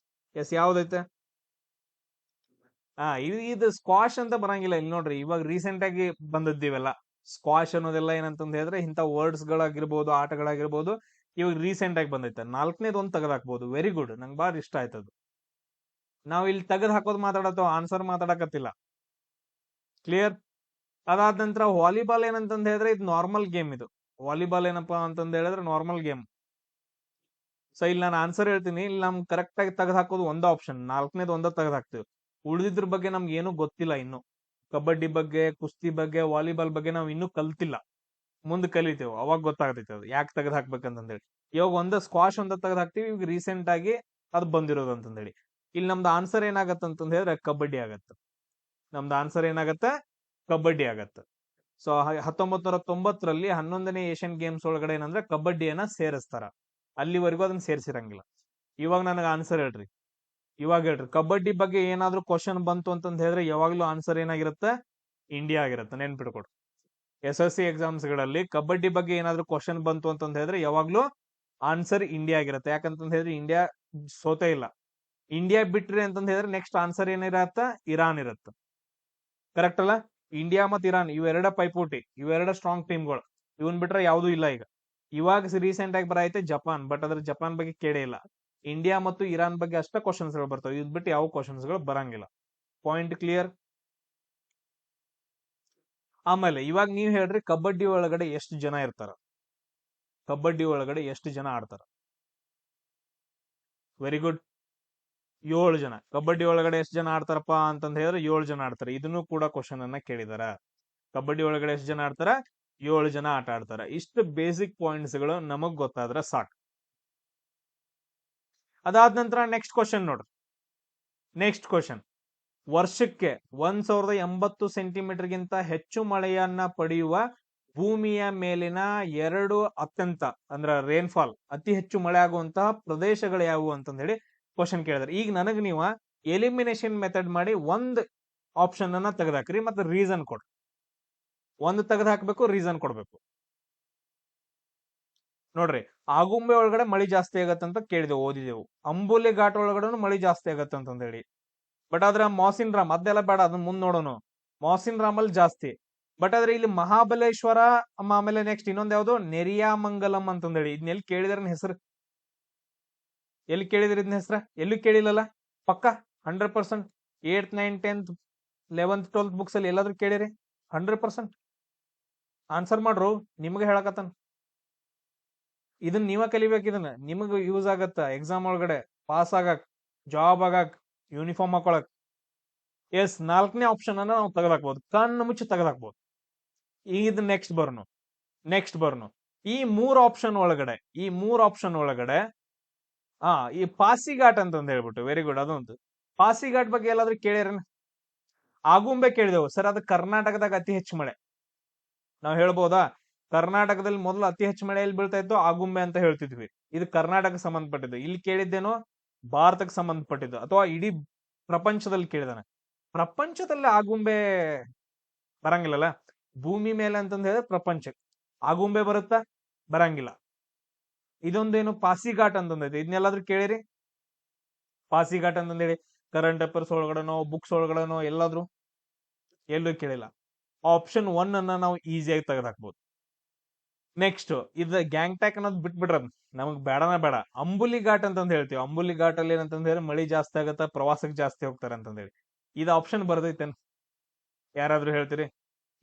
ಎಸ್, ಯಾವ್ದೈತೆ? ಇದು ಸ್ಕ್ವಾಶ್ ಅಂತ ಬರಂಗಿಲ್ಲ. ಇಲ್ಲಿ ನೋಡ್ರಿ, ಇವಾಗ ರೀಸೆಂಟ್ ಆಗಿ ಬಂದದ್ದೀವೆಲ್ಲ. ಸ್ಕ್ವಾಶ್ ಅನ್ನೋದೆಲ್ಲ ಏನಂತಂದ ಹೇಳಿದ್ರೆ ಇಂಥ ವರ್ಡ್ಸ್ ಗಳಾಗಿರ್ಬೋದು, ಆಟಗಳಾಗಿರ್ಬೋದು, ಇವಾಗ ರೀಸೆಂಟ್ ಆಗಿ ಬಂದೈತೆ. 4ನೇದು ಒಂದು ತೆಗೆದು ಹಾಕ್ಬೋದು. ವೆರಿ ಗುಡ್, ನಂಗೆ ಬಾಳ ಇಷ್ಟ ಆಯ್ತದು. ನಾವು ಇಲ್ಲಿ ತೆಗೆದು ಹಾಕೋದು ಮಾತಾಡತ್ತೋ, ಆನ್ಸರ್ ಮಾತಾಡಕತ್ತಿಲ್ಲ. ಕ್ಲಿಯರ್? ಅದಾದ ನಂತರ ವಾಲಿಬಾಲ್ ಏನಂತಂದ ಹೇಳಿದ್ರೆ ಇದು ನಾರ್ಮಲ್ ಗೇಮ್. ಇದು ವಾಲಿಬಾಲ್ ಏನಪ್ಪಾ ಅಂತಂದ ಹೇಳಿದ್ರೆ ನಾರ್ಮಲ್ ಗೇಮ್. ಸೊ ಇಲ್ಲಿ ನಾನು ಆನ್ಸರ್ ಹೇಳ್ತೀನಿ. ಇಲ್ಲಿ ನಮ್ ಕರೆಕ್ಟ್ ಆಗಿ ತೆಗೆದು ಹಾಕೋದು ಒಂದ ಆಪ್ಷನ್, 4ನೇದು ಒಂದ ತೆಗೆದು ಹಾಕ್ತಿವಿ. ಉಳಿದಿದ್ರ ಬಗ್ಗೆ ನಮ್ಗೆ ಏನು ಗೊತ್ತಿಲ್ಲ ಇನ್ನು. ಕಬಡ್ಡಿ ಬಗ್ಗೆ, ಕುಸ್ತಿ ಬಗ್ಗೆ, ವಾಲಿಬಾಲ್ ಬಗ್ಗೆ ನಾವು ಇನ್ನೂ ಕಲ್ತಿಲ್ಲ. ಮುಂದೆ ಕಲಿತೇವೆ, ಅವಾಗ ಗೊತ್ತಾಗ್ತೈತೆ ಅದು ಯಾಕೆ ತೆಗೆದು ಹಾಕ್ಬೇಕಂತಂದೇಳಿ. ಇವಾಗ ಸ್ಕ್ವಾಶ್ ಒಂದ ತೆಗೆದು ಹಾಕ್ತಿವಿ. ಇವಾಗ ರೀಸೆಂಟ್ ಆಗಿ ಅದು ಬಂದಿರೋದು ಅಂತಂದೇಳಿ. ಇಲ್ಲಿ ನಮ್ದು ಆನ್ಸರ್ ಏನಾಗತ್ತ ಅಂತಂದ ಹೇಳಿದ್ರೆ ಕಬಡ್ಡಿ ಆಗತ್ತ. ನಮ್ದು ಆನ್ಸರ್ ಏನಾಗತ್ತ? ಕಬಡ್ಡಿ ಆಗತ್ತ. ಸೊ 1990ರಲ್ಲಿ 11ನೇ ಏಷ್ಯನ್ ಗೇಮ್ಸ್ ಒಳಗಡೆ ಏನಂದ್ರೆ ಕಬಡ್ಡಿಯನ್ನ ಸೇರಿಸ್ತಾರ. ಅಲ್ಲಿವರೆಗೂ ಅದನ್ನ ಸೇರಿಸಿರಂಗಿಲ್ಲ. ಇವಾಗ ನನಗೆ ಆನ್ಸರ್ ಹೇಳ್ರಿ. ಇವಾಗ ಹೇಳ್ರಿ, ಕಬಡ್ಡಿ ಬಗ್ಗೆ ಏನಾದ್ರೂ ಕ್ವಶನ್ ಬಂತು ಅಂತಂದ ಹೇಳಿದ್ರೆ ಯಾವಾಗ್ಲೂ ಆನ್ಸರ್ ಏನಾಗಿರುತ್ತೆ? ಇಂಡಿಯಾ ಆಗಿರುತ್ತೆ. ನೆನ್ಪಿಟ್ಕೊಡ್ರಿ. SSC ಎಕ್ಸಾಮ್ಸ್ ಗಳಲ್ಲಿ ಕಬಡ್ಡಿ ಬಗ್ಗೆ ಏನಾದ್ರೂ ಕ್ವಶನ್ ಬಂತು ಅಂತಂದ ಹೇಳಿದ್ರೆ ಯಾವಾಗ್ಲೂ ಆನ್ಸರ್ ಇಂಡಿಯಾ ಆಗಿರುತ್ತೆ. ಯಾಕಂತಂದ ಹೇಳಿದ್ರೆ ಇಂಡಿಯಾ ಸೋತೆ ಇಲ್ಲ. ಇಂಡಿಯಾ ಬಿಟ್ರಿ ಅಂತಂದ ಹೇಳಿದ್ರೆ ನೆಕ್ಸ್ಟ್ ಆನ್ಸರ್ ಏನಿರತ್ತ? ಇರಾನ್ ಇರತ್ತ. ಕರೆಕ್ಟ್ ಅಲ್ಲ? ಇಂಡಿಯಾ ಮತ್ತು ಇರಾನ್ ಇವೆರಡ ಪೈಪೋಟಿ, ಇವೆರಡ ಸ್ಟ್ರಾಂಗ್ ಟೀಮ್ಗಳು. ಇವನ್ ಬಿಟ್ರೆ ಯಾವ್ದು ಇಲ್ಲ. ಇವಾಗ ರೀಸೆಂಟ್ ಆಗಿ ಬರೈತೆ ಜಪಾನ್, ಬಟ್ ಅದ್ರ ಜಪಾನ್ ಬಗ್ಗೆ ಕೇಳೇ ಇಲ್ಲ. ಇಂಡಿಯಾ ಮತ್ತು ಇರಾನ್ ಬಗ್ಗೆ ಅಷ್ಟ ಕ್ವಶನ್ಸ್ ಗಳು ಬರ್ತಾವೆ. ಇದ್ ಬಿಟ್ಟು ಯಾವ ಕ್ವಶನ್ಸ್ ಗಳು ಬರಂಗಿಲ್ಲ. Point clear? ಆಮೇಲೆ ಇವಾಗ ನೀವ್ ಹೇಳ್ರಿ, ಕಬಡ್ಡಿ ಒಳಗಡೆ ಎಷ್ಟು ಜನ ಇರ್ತಾರ? ಕಬಡ್ಡಿ ಒಳಗಡೆ ಎಷ್ಟು ಜನ ಆಡ್ತಾರ? ವೆರಿ ಗುಡ್, 7 ಜನ. ಕಬಡ್ಡಿ ಒಳಗಡೆ ಎಷ್ಟು ಜನ ಆಡ್ತಾರಪ್ಪ ಅಂತಂದ ಹೇಳಿದ್ರೆ 7 ಜನ ಆಡ್ತಾರೆ. ಇದನ್ನು ಕೂಡ ಕ್ವಶನ್ ಅನ್ನ ಕೇಳಿದಾರ. ಕಬಡ್ಡಿ ಒಳಗಡೆ ಎಷ್ಟು ಜನ ಆಡ್ತಾರ? 7 ಜನ ಆಟ ಆಡ್ತಾರ. ಇಷ್ಟು ಬೇಸಿಕ್ ಪಾಯಿಂಟ್ಸ್ ಗಳು ನಮಗ್ ಗೊತ್ತಾದ್ರೆ ಸಾಕು. ಅದಾದ ನಂತರ ನೆಕ್ಸ್ಟ್ ಕ್ವಶನ್ ನೋಡ್ರಿ. ನೆಕ್ಸ್ಟ್ ಕ್ವಶನ್, ವರ್ಷಕ್ಕೆ 1080 ಸೆಂಟಿಮೀಟರ್ ಗಿಂತ ಹೆಚ್ಚು ಮಳೆಯನ್ನ ಪಡೆಯುವ ಭೂಮಿಯ ಮೇಲಿನ 2 ಅತ್ಯಂತ ಅಂದ್ರ ರೇನ್ಫಾಲ್ ಅತಿ ಹೆಚ್ಚು ಮಳೆ ಆಗುವಂತಹ ಪ್ರದೇಶಗಳು ಯಾವುವು ಅಂತಂದ ಹೇಳಿ ಕ್ವಶನ್ ಕೇಳಿದಾರೆ. ಈಗ ನನಗ್ ನೀವು ಎಲಿಮಿನೇಷನ್ ಮೆಥಡ್ ಮಾಡಿ ಒಂದ್ ಆಪ್ಷನ್ ಅನ್ನ ತೆಗೆದಾಕ್ರಿ, ಮತ್ತೆ ರೀಸನ್ ಕೊಡ್ರಿ. ಒಂದು ತೆಗೆದು ಹಾಕ್ಬೇಕು, ರೀಸನ್ ಕೊಡ್ಬೇಕು. ನೋಡ್ರಿ, ಆಗುಂಬೆ ಒಳಗಡೆ ಮಳಿ ಜಾಸ್ತಿ ಆಗತ್ತಂತ ಕೇಳಿದೆವು, ಓದಿದೆವು. ಅಂಬುಲಿ ಘಾಟ್ ಒಳಗಡೆ ಮಳಿ ಜಾಸ್ತಿ ಆಗತ್ತಂತ ಹೇಳಿ. ಬಟ್ ಆದ್ರೆ ಮಾಸಿನ್ ರಾಮ್ ಅದೆಲ್ಲ ಬೇಡ, ಅದನ್ನ ಮುಂದ್ ನೋಡೋಣ. ಮಾಸಿನ್ ರಾಮ್ ಅಲ್ಲಿ ಜಾಸ್ತಿ. ಬಟ್ ಆದ್ರೆ ಇಲ್ಲಿ ಮಹಾಬಲೇಶ್ವರ, ಆಮೇಲೆ ನೆಕ್ಸ್ಟ್ ಇನ್ನೊಂದ್ ಯಾವ್ದು ನೆರಿಯಾಮಂಗಲಂ ಅಂತಂದೇಳಿ. ಇದನ್ನ ಎಲ್ಲಿ ಕೇಳಿದಾರ ಹೆಸರು? ಎಲ್ಲಿ ಕೇಳಿದ್ರಿ ಇದನ್ನ ಹೆಸರ? ಎಲ್ಲೂ ಕೇಳಿಲ್ಲಲ್ಲ. ಪಕ್ಕ 100%. 8th 9th 10th 11th 12th books ಅಲ್ಲಿ ಎಲ್ಲಾದ್ರೂ ಕೇಳಿರಿ? 100% ಆನ್ಸರ್ ಮಾಡ್ರು. ನಿಮ್ಗೆ ಹೇಳಕತ್ತಾನ, ಇದನ್ನ ನೀವ ಕಲಿಬೇಕು. ಇದನ್ನ ನಿಮಗ್ ಯೂಸ್ ಆಗತ್ತ ಎಕ್ಸಾಮ್ ಒಳಗಡೆ ಪಾಸ್ ಆಗಕ್, ಜಾಬ್ ಆಗಕ್, ಯೂನಿಫಾರ್ಮ್ ಹಾಕೊಳಕ್. ಎಸ್, 4ನೇ ಆಪ್ಷನ್ ಅನ್ನ ನಾವು ತೆಗೆದಾಕ್ಬಹುದು, ಕಣ್ಣು ಮುಚ್ಚಿ ತೆಗೆದಾಕ್ಬಹುದು. ಈಗ ಇದು ನೆಕ್ಸ್ಟ್ ಬರ್ನು ಈ ಮೂರ್ ಆಪ್ಷನ್ ಒಳಗಡೆ ಈ ಪಾಸಿಘಾಟ್ ಅಂತಂದ್ ಹೇಳ್ಬಿಟ್ಟು. ವೆರಿ ಗುಡ್, ಅದೊಂದು ಪಾಸಿಘಾಟ್ ಬಗ್ಗೆ ಎಲ್ಲಾದ್ರೂ ಕೇಳಿರನ? ಆಗುಂಬೆ ಕೇಳಿದೆವು ಸರ್, ಅದು ಕರ್ನಾಟಕದಾಗ ಅತಿ ಹೆಚ್ಚು ಮಳೆ. ನಾವ್ ಹೇಳ್ಬೋದಾ? ಕರ್ನಾಟಕದಲ್ಲಿ ಮೊದಲು ಅತಿ ಹೆಚ್ಚು ಮಳೆ ಎಲ್ಲಿ ಬೀಳ್ತಾ ಇತ್ತು? ಆಗುಂಬೆ ಅಂತ ಹೇಳ್ತಿದ್ವಿ. ಇದು ಕರ್ನಾಟಕಕ್ಕೆ ಸಂಬಂಧಪಟ್ಟಿದ್ದು. ಇಲ್ಲಿ ಕೇಳಿದ್ದೇನೋ ಭಾರತಕ್ಕೆ ಸಂಬಂಧಪಟ್ಟಿದ್ದು, ಅಥವಾ ಇಡೀ ಪ್ರಪಂಚದಲ್ಲಿ ಕೇಳಿದಾನೆ. ಪ್ರಪಂಚದಲ್ಲಿ ಆಗುಂಬೆ ಬರಂಗಿಲ್ಲಲ್ಲ. ಭೂಮಿ ಮೇಲೆ ಅಂತಂದ ಹೇಳಿದ್ರೆ ಪ್ರಪಂಚಕ್ಕೆ ಆಗುಂಬೆ ಬರುತ್ತಾ? ಬರಂಗಿಲ್ಲ. ಇದೊಂದೇನು ಪಾಸಿಘಾಟ್ ಅಂತಂದೈತೆ, ಇದನ್ನೆಲ್ಲಾದ್ರೂ ಕೇಳಿರಿ? ಪಾಸಿಘಾಟ್ ಅಂತಂದೇಳಿ ಕರೆಂಟ್ ಅಫೇರ್ಸ್ ಒಳಗಡೆನೋ ಬುಕ್ಸ್ ಒಳಗಡೆನೋ ಎಲ್ಲಾದ್ರೂ ಎಲ್ಲೂ ಕೇಳಿಲ್ಲ. ಆಪ್ಷನ್ 1 ಅನ್ನ ನಾವು ಈಸಿಯಾಗಿ ತೆಗೆದಾಕ್ಬೋದು. ನೆಕ್ಸ್ಟ್ ಇದು ಗ್ಯಾಂಗ್ಟಾಕ್ ಅನ್ನೋದು ಬಿಟ್ಬಿಡ್ರ, ನಮಗ್ ಬೇಡನ ಬೇಡ. ಅಂಬುಲಿ ಘಾಟ್ ಅಂತಂದ್ ಹೇಳ್ತೀವಿ. ಅಂಬುಲಿ ಘಾಟ್ ಅಲ್ಲಿ ಏನಂತಂದ್ ಹೇಳಿ ಮಳಿ ಜಾಸ್ತಿ ಆಗತ್ತ, ಪ್ರವಾಸಕ್ಕೆ ಜಾಸ್ತಿ ಹೋಗ್ತಾರೆ ಅಂತಂದ್ ಹೇಳಿ. ಇದು ಆಪ್ಷನ್ ಬರ್ದೈತೇನ್? ಯಾರಾದ್ರೂ ಹೇಳ್ತೀರಿ?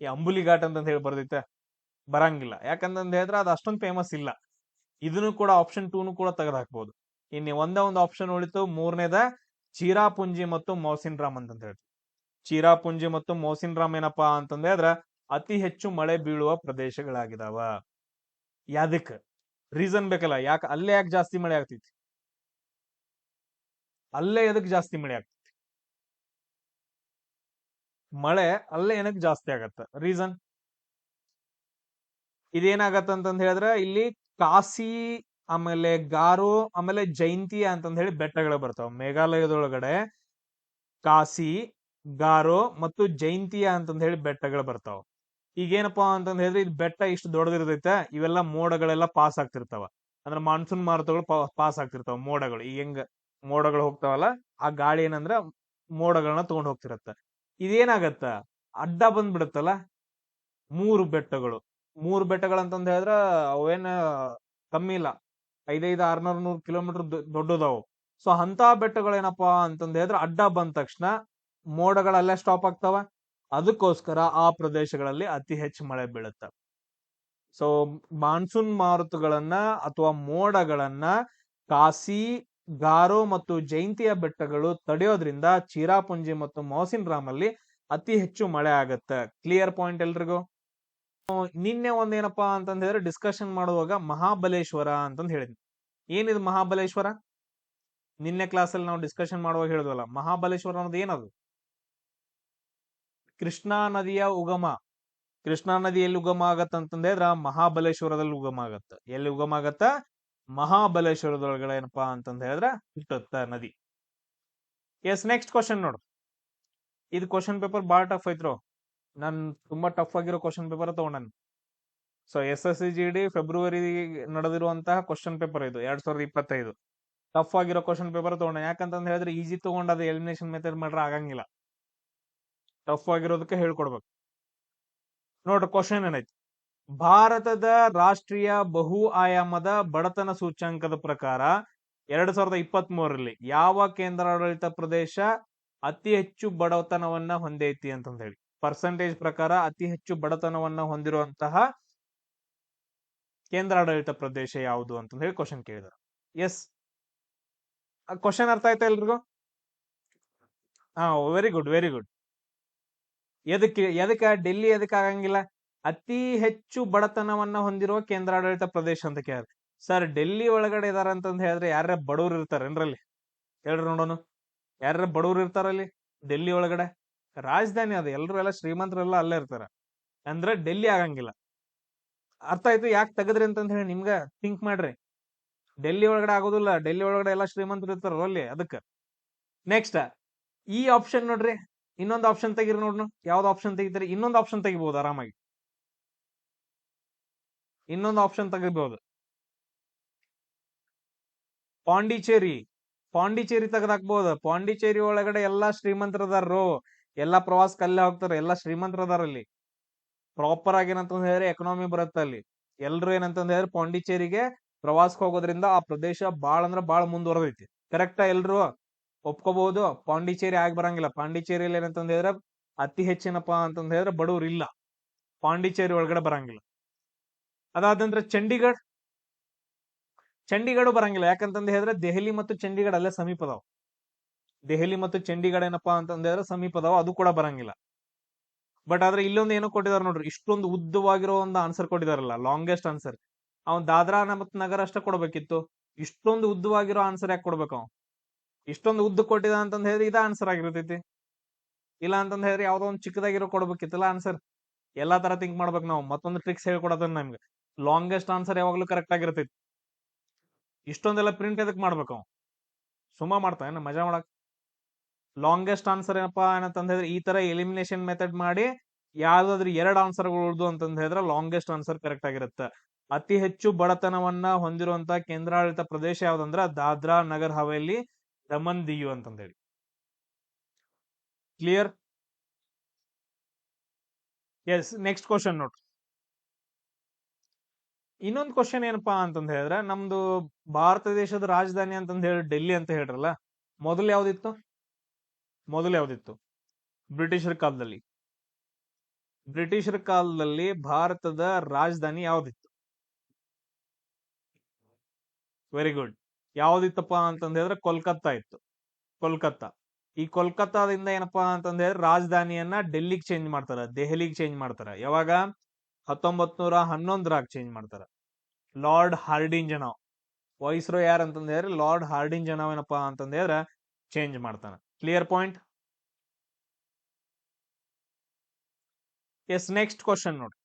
ಈ ಅಂಬುಲಿ ಘಾಟ್ ಅಂತಂದ್ ಹೇಳಿ ಬರ್ದೈತೆ? ಬರಂಗಿಲ್ಲ. ಯಾಕಂತಂದ್ ಹೇಳಿದ್ರೆ ಅದು ಅಷ್ಟೊಂದು ಫೇಮಸ್ ಇಲ್ಲ. ಇದನ್ನು ಕೂಡ ಆಪ್ಷನ್ 2 ಕೂಡ ತೆಗೆದು ಹಾಕ್ಬಹುದು. ಇನ್ನು ಒಂದೇ ಒಂದು ಆಪ್ಷನ್ ಉಳಿತು, ಮೂರನೇದ ಚಿರಾಪುಂಜಿ ಮತ್ತು ಮೌಸಿನ್ ರಾಮ್ ಅಂತಂದ್ ಹೇಳ್ತೀವಿ. ಚಿರಾಪುಂಜಿ ಮತ್ತು ಮೌಸಿನ್ ರಾಮ್ ಏನಪ್ಪಾ ಅಂತಂದ್ ಹೇಳಿದ್ರ ಅತಿ ಹೆಚ್ಚು ಮಳೆ ಬೀಳುವ ಪ್ರದೇಶಗಳಾಗಿದಾವ. ಯಾದಕ್ ರೀಸನ್ ಬೇಕಲ್ಲ, ಅಲ್ಲೇ ಯಾಕೆ ಜಾಸ್ತಿ ಮಳೆ ಆಗ್ತೈತಿ? ಅಲ್ಲೇ ಎದಕ್ ಜಾಸ್ತಿ ಮಳೆ ಆಗ್ತೈತಿ? ಮಳೆ ಅಲ್ಲೇ ಏನಕ್ ಜಾಸ್ತಿ ಆಗತ್ತ? ರೀಸನ್ ಇದೇನಾಗತ್ತ ಅಂತಂದ್ ಹೇಳಿದ್ರೆ ಇಲ್ಲಿ ಕಾಸಿ, ಆಮೇಲೆ ಗಾರೋ, ಆಮೇಲೆ ಜೈಂತಿಯಾ ಅಂತಂದ್ ಹೇಳಿ ಬೆಟ್ಟಗಳು ಬರ್ತಾವ ಮೇಘಾಲಯದೊಳಗಡೆ. ಕಾಸಿ, ಗಾರೋ ಮತ್ತು ಜೈಂತಿಯಾ ಅಂತಂದ್ ಹೇಳಿ ಬೆಟ್ಟಗಳು ಬರ್ತಾವ. ಈಗೇನಪ್ಪಾ ಅಂತಂದ್ ಹೇಳಿದ್ರೆ ಇದು ಬೆಟ್ಟ ಇಷ್ಟು ದೊಡ್ಡದಿರ್ತೈತೆ, ಇವೆಲ್ಲ ಮೋಡಗಳೆಲ್ಲ ಪಾಸ್ ಆಗ್ತಿರ್ತಾವ. ಅಂದ್ರೆ ಮಾನ್ಸೂನ್ ಮಾರುತಗಳು ಪಾಸ್ ಆಗ್ತಿರ್ತಾವ. ಮೋಡಗಳು ಈಗ ಹೆಂಗ ಮೋಡಗಳು ಹೋಗ್ತಾವಲ್ಲ, ಆ ಗಾಳಿ ಏನಂದ್ರ ಮೋಡಗಳನ್ನ ತಗೊಂಡ್ ಹೋಗ್ತಿರತ್ತ. ಇದೇನಾಗತ್ತ, ಅಡ್ಡ ಬಂದ್ಬಿಡತ್ತಲ್ಲ ಮೂರು ಬೆಟ್ಟಗಳು ಅಂತಂದ್ ಹೇಳಿದ್ರ ಅವೇನ ಕಮ್ಮಿ ಇಲ್ಲ, 500-600 ಕಿಲೋಮೀಟರ್ ದೊಡ್ಡದಾವು. ಸೊ ಅಂತ ಬೆಟ್ಟಗಳೇನಪ್ಪಾ ಅಂತಂದ್ ಹೇಳಿದ್ರೆ ಅಡ್ಡ ಬಂದ ತಕ್ಷಣ ಮೋಡಗಳಲ್ಲೇ ಸ್ಟಾಪ್ ಆಗ್ತಾವ. ಅದಕ್ಕೋಸ್ಕರ ಆ ಪ್ರದೇಶಗಳಲ್ಲಿ ಅತಿ ಹೆಚ್ಚು ಮಳೆ ಬೀಳುತ್ತ. ಸೊ ಮಾನ್ಸೂನ್ ಮಾರುತಗಳನ್ನ ಅಥವಾ ಮೋಡಗಳನ್ನ ಕಾಸಿ, ಗಾರೋ ಮತ್ತು ಜೈಂತಿಯ ಬೆಟ್ಟಗಳು ತಡೆಯೋದ್ರಿಂದ ಚಿರಾಪುಂಜಿ ಮತ್ತು ಮೌಸಿನ್ ರಾಮ್ ಅಲ್ಲಿ ಅತಿ ಹೆಚ್ಚು ಮಳೆ ಆಗತ್ತ. ಕ್ಲಿಯರ್ ಪಾಯಿಂಟ್ ಎಲ್ರಿಗೂ? ನಿನ್ನೆ ಒಂದೇನಪ್ಪಾ ಅಂತಂದ್ ಹೇಳಿದ್ರೆ ಡಿಸ್ಕಷನ್ ಮಾಡುವಾಗ ಮಹಾಬಲೇಶ್ವರ ಅಂತಂದ್ ಹೇಳಿದ್ವಿ. ಏನಿದು ಮಹಾಬಲೇಶ್ವರ? ನಿನ್ನೆ ಕ್ಲಾಸಲ್ಲಿ ನಾವು ಡಿಸ್ಕಷನ್ ಮಾಡುವಾಗ ಹೇಳಿದ್ವಲ್ಲ, ಮಹಾಬಲೇಶ್ವರ ಅನ್ನೋದು ಏನದು? ಕೃಷ್ಣಾ ನದಿಯ ಉಗಮ. ಕೃಷ್ಣಾ ನದಿ ಎಲ್ಲಿ ಉಗಮ ಆಗತ್ತ ಅಂತಂದ್ ಹೇಳಿದ್ರ ಮಹಾಬಲೇಶ್ವರದಲ್ಲಿ ಉಗಮ ಆಗತ್ತ. ಎಲ್ಲಿ ಉಗಮ ಆಗತ್ತ? ಮಹಾಬಲೇಶ್ವರದೊಳಗಡೆ ಏನಪ್ಪಾ ಅಂತಂದ್ ಹೇಳಿದ್ರ ಹುಟ್ಟುತ್ತ ನದಿ. ಎಸ್, ನೆಕ್ಸ್ಟ್ ಕ್ವಶನ್ ನೋಡು. ಇದು ಕ್ವಶನ್ ಪೇಪರ್ ಬಾಳ ಟಫ್ ಐತ್ರು. ನಾನ್ ತುಂಬಾ ಟಫ್ ಆಗಿರೋ ಕ್ವಶನ್ ಪೇಪರ್ ತಗೊಂಡನ್. ಸೊ SSCGD ಫೆಬ್ರವರಿ ನಡೆದಿರುವಂತಹ ಕ್ವಶನ್ ಪೇಪರ್ ಇದು 2025. ಟಫ್ ಆಗಿರೋ ಕ್ವಶನ್ ಪೇಪರ್ ತಗೊಂಡ. ಯಾಕಂತಂದ್ ಹೇಳಿದ್ರೆ ಈಸಿ ತಗೊಂಡ್ ಅದು ಎಲಿಮಿನೇಷನ್ ಮೆಥಡ್ ಮಾಡ್ರೆ ಆಗಂಗಿಲ್ಲ. ಟಫ್ ಆಗಿರೋದಕ್ಕೆ ಹೇಳ್ಕೊಡ್ಬೇಕು. ನೋಡ್ರಿ ಕ್ವಶನ್ ಏನೈತಿ, ಭಾರತದ ರಾಷ್ಟ್ರೀಯ ಬಹು ಆಯಾಮದ ಬಡತನ ಸೂಚ್ಯಂಕದ ಪ್ರಕಾರ 2023ರಲ್ಲಿ ಯಾವ ಕೇಂದ್ರಾಡಳಿತ ಪ್ರದೇಶ ಅತಿ ಹೆಚ್ಚು ಬಡತನವನ್ನ ಹೊಂದೈತಿ ಅಂತಂದ್ ಹೇಳಿ, ಪರ್ಸೆಂಟೇಜ್ ಪ್ರಕಾರ ಅತಿ ಹೆಚ್ಚು ಬಡತನವನ್ನ ಹೊಂದಿರುವಂತಹ ಕೇಂದ್ರಾಡಳಿತ ಪ್ರದೇಶ ಯಾವುದು ಅಂತಂದ್ ಹೇಳಿ ಕ್ವಶನ್ ಕೇಳಿದಾರೆ. ಎಸ್, ಕ್ವಶನ್ ಅರ್ಥ ಆಯ್ತಾ ಎಲ್ರಿಗೂ? ಹಾ, ವೆರಿ ಗುಡ್. ಎದಕ್ಕೆ ಡೆಲ್ಲಿ ಎದಕ್ಕೆ ಆಗಂಗಿಲ್ಲ? ಅತಿ ಹೆಚ್ಚು ಬಡತನವನ್ನ ಹೊಂದಿರುವ ಕೇಂದ್ರಾಡಳಿತ ಪ್ರದೇಶ ಅಂತ ಕೇಳಿದ್ರೆ, ಸರ್ ಡೆಲ್ಲಿ ಒಳಗಡೆ ಇದಾರ ಅಂತಂದ್ ಹೇಳಿದ್ರೆ ಯಾರ ಬಡವ್ರು ಇರ್ತಾರೇನ್ರಲ್ಲಿ? ಹೇಳ್ರಿ ನೋಡೋಣ, ಯಾರ ಬಡವ್ರು ಇರ್ತಾರಲ್ಲಿ ಡೆಲ್ಲಿ ಒಳಗಡೆ? ರಾಜಧಾನಿ ಅದು, ಎಲ್ಲ ಶ್ರೀಮಂತರೆಲ್ಲ ಅಲ್ಲೇ ಇರ್ತಾರ. ಅಂದ್ರೆ ಡೆಲ್ಲಿ ಆಗಂಗಿಲ್ಲ. ಅರ್ಥ ಆಯ್ತು ಯಾಕೆ ತೆಗದ್ರಿ ಅಂತಂದ್ ಹೇಳಿ? ನಿಮ್ಗ ಥಿಂಕ್ ಮಾಡ್ರಿ. ಡೆಲ್ಲಿ ಒಳಗಡೆ ಆಗೋದಿಲ್ಲ, ಡೆಲ್ಲಿ ಒಳಗಡೆ ಎಲ್ಲಾ ಶ್ರೀಮಂತರು ಇರ್ತಾರ ಅಲ್ಲಿ. ಅದಕ್ಕೆ ನೆಕ್ಸ್ಟ್ ಈ ಆಪ್ಷನ್ ನೋಡ್ರಿ, ಇನ್ನೊಂದು ಆಪ್ಷನ್ ತೆಗಿರಿ ನೋಡ್ನು. ಯಾವ್ದು ಆಪ್ಷನ್ ತೆಗಿತೀರಿ? ಇನ್ನೊಂದು ಆಪ್ಷನ್ ತೆಗಿಬಹುದು ಆರಾಮಾಗಿ. ಇನ್ನೊಂದು ಆಪ್ಷನ್ ತೆಗಿಬಹುದು, ಪಾಂಡಿಚೇರಿ ತೆಗೆದಾಕ್ಬಹುದು. ಪಾಂಡಿಚೇರಿ ಒಳಗಡೆ ಎಲ್ಲಾ ಶ್ರೀಮಂತರದಾರರು, ಎಲ್ಲಾ ಪ್ರವಾಸಕ್ಕೆ ಅಲ್ಲೇ ಹೋಗ್ತಾರೆ, ಎಲ್ಲಾ ಶ್ರೀಮಂತರದಾರಲ್ಲಿ. ಪ್ರಾಪರ್ ಆಗಿ ಏನಂತಂದ್ ಹೇಳಿದ್ರೆ ಎಕನಾಮಿ ಬರುತ್ತೆ ಅಲ್ಲಿ. ಎಲ್ರು ಏನಂತಂದ್ ಹೇಳಿದ್ರೆ ಪಾಂಡಿಚೇರಿಗೆ ಪ್ರವಾಸಕ್ಕೆ ಹೋಗೋದ್ರಿಂದ ಆ ಪ್ರದೇಶ ಬಾಳ ಅಂದ್ರ ಬಾಳ ಮುಂದುವರೆದೈತಿ. ಕರೆಕ್ಟಾ? ಎಲ್ರು ಒಪ್ಕೋಬಹುದು. ಪಾಂಡಿಚೇರಿ ಆಗಿ ಬರಂಗಿಲ್ಲ. ಪಾಂಡಿಚೇರಿಯಲ್ಲಿ ಏನಂತಂದ್ ಹೇಳಿದ್ರೆ ಅತಿ ಹೆಚ್ಚಿನಪ್ಪಾ ಅಂತಂದ್ ಹೇಳಿದ್ರೆ ಬಡವ್ರು ಇಲ್ಲ, ಪಾಂಡಿಚೇರಿ ಒಳಗಡೆ ಬರಂಗಿಲ್ಲ. ಅದಾದ ನಂತರ ಚಂಡೀಗಢ ಬರಂಗಿಲ್ಲ. ಯಾಕಂತಂದ್ ಹೇಳಿದ್ರೆ ದೆಹಲಿ ಮತ್ತು ಚಂಡೀಗಢ ಅಲ್ಲೇ ಸಮೀಪ ಅದಾವ. ದೆಹಲಿ ಮತ್ತು ಚಂಡೀಗಢ ಏನಪ್ಪಾ ಅಂತಂದ್ ಹೇಳಿದ್ರೆ ಸಮೀಪ ಅದಾವ, ಅದು ಕೂಡ ಬರಂಗಿಲ್ಲ. ಬಟ್ ಆದ್ರೆ ಇಲ್ಲೊಂದು ಏನೋ ಕೊಟ್ಟಿದಾರ ನೋಡ್ರಿ, ಇಷ್ಟೊಂದು ಉದ್ದವಾಗಿರೋ ಒಂದು ಆನ್ಸರ್ ಕೊಟ್ಟಿದಾರಲ್ಲ, ಲಾಂಗೆಸ್ಟ್ ಆನ್ಸರ್. ಅವ್ನ್ ದಾದ್ರಾ ಮತ್ತು ನಗರ ಅಷ್ಟೇ ಕೊಡ್ಬೇಕಿತ್ತು. ಇಷ್ಟೊಂದು ಉದ್ದವಾಗಿರೋ ಆನ್ಸರ್ ಯಾಕೆ ಕೊಡ್ಬೇಕು? ಇಷ್ಟೊಂದು ಉದ್ದ ಕೊಟ್ಟಿದ ಅಂತಂದ್ ಹೇಳಿದ್ರೆ ಇದ ಆನ್ಸರ್ ಆಗಿರ್ತೈತಿ. ಇಲ್ಲ ಅಂತಂದ್ ಹೇಳಿದ್ರೆ ಯಾವ್ದೋ ಒಂದು ಚಿಕ್ಕದಾಗಿರೋ ಕೊಡ್ಬೇಕಿತ್ತಲ್ಲ ಆನ್ಸರ್. ಎಲ್ಲಾ ತರ ಥಿಂಕ್ ಮಾಡ್ಬೇಕು ನಾವು. ಮತ್ತೊಂದು ಟ್ರಿಕ್ಸ್ ಹೇಳ್ಕೊಡೋದನ್ನ ನಮ್ಗೆ, ಲಾಂಗೆಸ್ಟ್ ಆನ್ಸರ್ ಯಾವಾಗ್ಲೂ ಕರೆಕ್ಟ್ ಆಗಿರ್ತೈತಿ. ಇಷ್ಟೊಂದೆಲ್ಲ ಪ್ರಿಂಟ್ ಎದಕ್ ಮಾಡ್ಬೇಕು? ಸುಮ್ಮ ಮಾಡ್ತಾನೆ ಮಜಾ ಮಾಡಕ್. ಲಾಂಗೆಸ್ಟ್ ಆನ್ಸರ್ ಏನಪ್ಪಾ ಏನಂತಂದ್ ಹೇಳಿದ್ರೆ ಈ ತರ ಎಲಿಮಿನೇಷನ್ ಮೆಥಡ್ ಮಾಡಿ ಯಾವ್ದಾದ್ರು 2 ಆನ್ಸರ್ಗಳು ಉಳ್ದು ಅಂತಂದ್ ಹೇಳಿದ್ರೆ ಲಾಂಗೆಸ್ಟ್ ಆನ್ಸರ್ ಕರೆಕ್ಟ್ ಆಗಿರುತ್ತೆ. ಅತಿ ಹೆಚ್ಚು ಬಡತನವನ್ನ ಹೊಂದಿರುವಂತ ಕೇಂದ್ರಾಡಳಿತ ಪ್ರದೇಶ ಯಾವ್ದಂದ್ರ ದಾದ್ರಾ ನಗರ್ ಹವೇಲಿ ದಮನ್ ದಿಯು ಅಂತಂದೇಳಿ. ಕ್ಲಿಯರ್? ಎಸ್, ನೆಕ್ಸ್ಟ್ ಕ್ವಶನ್ ನೋಡ್ರಿ. ಇನ್ನೊಂದು ಕ್ವಶನ್ ಏನಪ್ಪಾ ಅಂತಂದ ಹೇಳಿದ್ರೆ, ನಮ್ದು ಭಾರತ ದೇಶದ ರಾಜಧಾನಿ ಅಂತಂದ ಹೇಳಿ ಡೆಲ್ಲಿ ಅಂತ ಹೇಳ್ರಲ್ಲ, ಮೊದಲು ಯಾವ್ದಿತ್ತು? ಬ್ರಿಟಿಷರ ಕಾಲದಲ್ಲಿ. ಭಾರತದ ರಾಜಧಾನಿ ಯಾವ್ದಿತ್ತು? Very good. ಯಾವ್ದಿತ್ತಪ್ಪ ಅಂತಂದ ಹೇಳಿದ್ರೆ ಕೋಲ್ಕತ್ತಾ ಇತ್ತು. ಕೋಲ್ಕತ್ತಾ. ಈ ಕೋಲ್ಕತ್ತಾದಿಂದ ಏನಪ್ಪಾ ಅಂತಂದ ಹೇಳಿದ್ರೆ ರಾಜಧಾನಿಯನ್ನ ಡೆಲ್ಲಿಗೆ ಚೇಂಜ್ ಮಾಡ್ತಾರ, ದೆಹಲಿಗೆ ಚೇಂಜ್ ಮಾಡ್ತಾರ. ಯಾವಾಗ? 1911 ಚೇಂಜ್ ಮಾಡ್ತಾರ. ಲಾರ್ಡ್ ಹಾರ್ಡಿಂಜನವ್ ವಾಯ್ಸ್ರೋ ಯಾರು ಅಂತಂದ ಹೇಳಿದ್ರೆ ಲಾರ್ಡ್ ಹಾರ್ಡಿಂಜನವ್ ಏನಪ್ಪಾ ಅಂತಂದ ಹೇಳಿದ್ರೆ ಚೇಂಜ್ ಮಾಡ್ತಾನ. Clear point? Yes, next question ನೋಡಿ.